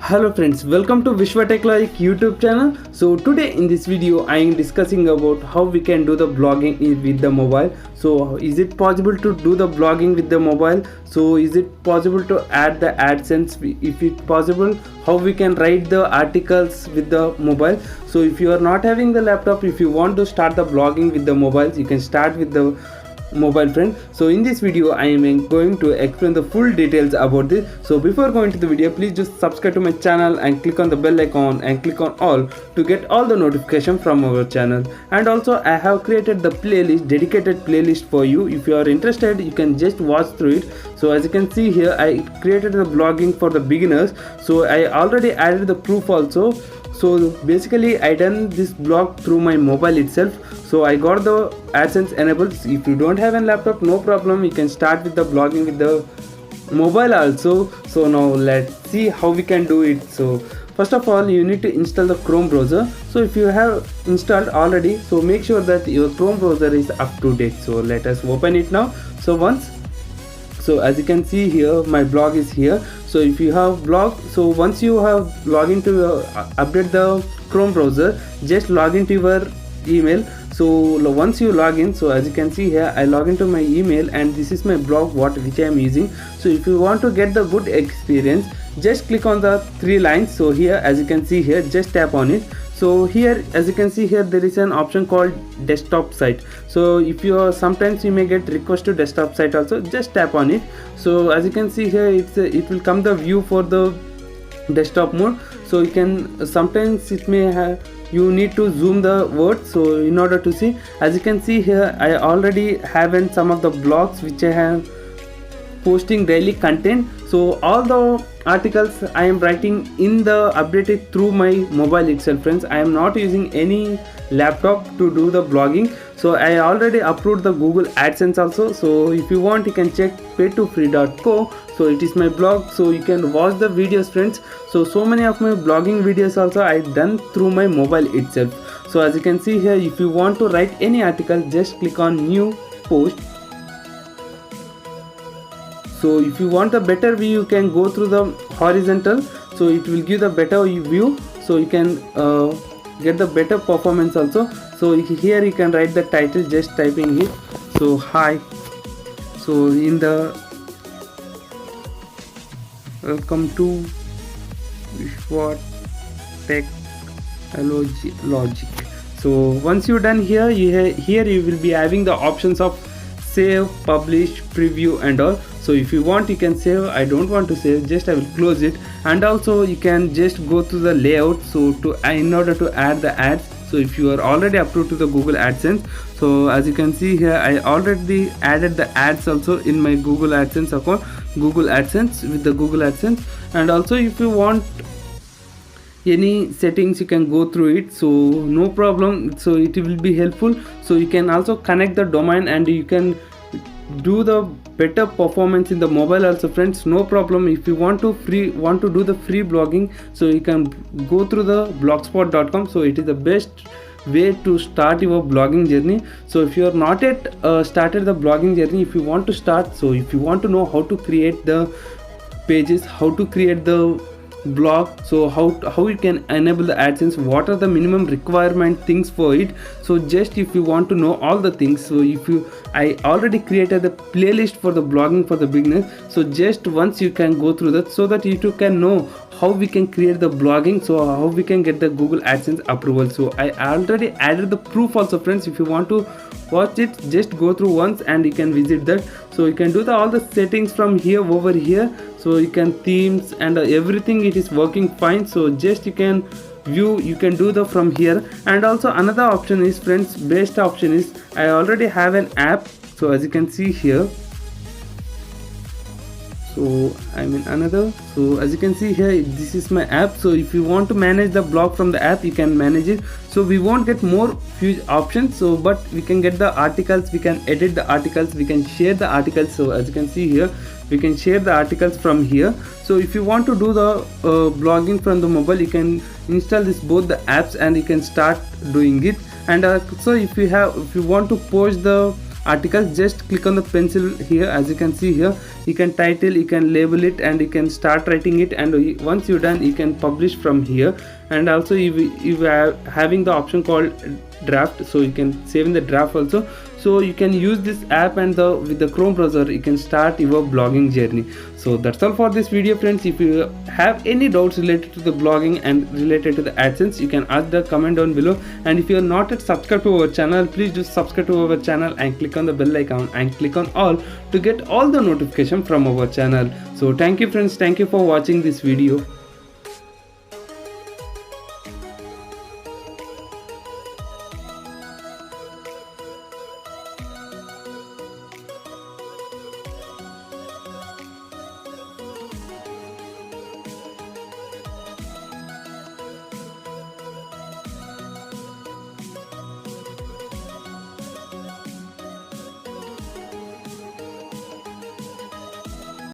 Hello friends, welcome to Vishwa Technology YouTube channel. So today in this video I am discussing about how we can do the blogging with the mobile. So is it possible to do the blogging with the mobile? So is it possible to add the AdSense? If it's possible, how we can write the articles with the mobile? So if you are not having the laptop, if you want to start the blogging with the mobiles, you can start with the mobile friend. So in this video I am going to explain the full details about this. So before going to the video, please just subscribe to my channel and click on the bell icon and click on all to get all the notification from our channel. And also I have created the playlist, dedicated playlist for you. If you are interested, you can just watch through it. So as you can see here, I created the blogging for the beginners. So I already added the proof also. So basically I done this blog through my mobile itself. So I got the AdSense enabled. If you don't have a laptop, no problem, you can start with the blogging with the mobile also. So now let's see how we can do it. So first of all, you need to install the Chrome browser. So if you have installed already, so make sure that your Chrome browser is up to date. So let us open it now. So as you can see here, my blog is here. So if you have blog, so once you have log into update the Chrome browser, just log into your email. So once you log in, so as you can see here, I log into my email and this is my blog which I am using. So if you want to get the good experience, just click on the three lines. So here as you can see here, just tap on it. So here as you can see here, there is an option called desktop site. So if you are, sometimes you may get request to desktop site also, just tap on it. So as you can see here, it will come the view for the desktop mode. So you can, sometimes it may have, you need to zoom the words. So in order to see, as you can see here, I already have in some of the blogs which I have posting daily content. So all the articles I am writing in the updated through my mobile itself, friends. I am not using any laptop to do the blogging. So I already approved the Google AdSense also. So if you want, you can check paytofree.co. So it is my blog, so you can watch the videos, friends. So many of my blogging videos also I done through my mobile itself. So as you can see here, if you want to write any article, just click on new post. So if you want a better view, you can go through the horizontal. So it will give the better view. So you can get the better performance also. So here you can write the title, just typing it. So hi. So in the welcome to Vishwa Technology Logic. So once you're done here, here you will be having the options of save, publish, preview and all. So if you want, you can save. I don't want to save, just I will close it. And also you can just go to the layout. So in order to add the ads, so if you are already approved to the Google AdSense, so as you can see here, I already added the ads also in my Google AdSense account, Google AdSense with the Google AdSense. And also if you want any settings, you can go through it. So no problem, so it will be helpful. So you can also connect the domain and you can do the better performance in the mobile also, friends. No problem. If you want to do the free blogging, so you can go through the blogspot.com. so it is the best way to start your blogging journey. So if you are not yet started the blogging journey, if you want to start, so if you want to know how to create the pages, how to create the blog, so how you can enable the AdSense, what are the minimum requirement things for it. So just if you want to know all the things, so I already created the playlist for the blogging for the beginners. So just once you can go through that, so that you too can know how we can create the blogging, so how we can get the Google AdSense approval. So I already added the proof also, friends. If you want to watch it, just go through once and you can visit that. So you can do all the settings from here over here. So you can themes and everything, it is working fine. So just you can view, you can do the from here. And also another option is, friends, best option is, I already have an app. So as you can see here, so I'm in another. So as you can see here, this is my app. So if you want to manage the blog from the app, you can manage it. So we won't get more few options, so but we can get the articles, we can edit the articles, we can share the articles. So as you can see here, we can share the articles from here. So if you want to do the blogging from the mobile, you can install both the apps and you can start doing it. And so if you want to post the articles, just click on the pencil here. As you can see here, you can title, you can label it, and you can start writing it, and once you're done you can publish from here. And also you are having the option called draft, so you can save in the draft also. So you can use this app, and with the Chrome browser you can start your blogging journey. So that's all for this video, friends. If you have any doubts related to the blogging and related to the AdSense, you can ask the comment down below. And if you are not yet subscribed to our channel, please do subscribe to our channel and click on the bell icon and click on all to get all the notification from our channel. So thank you, friends. Thank you for watching this video.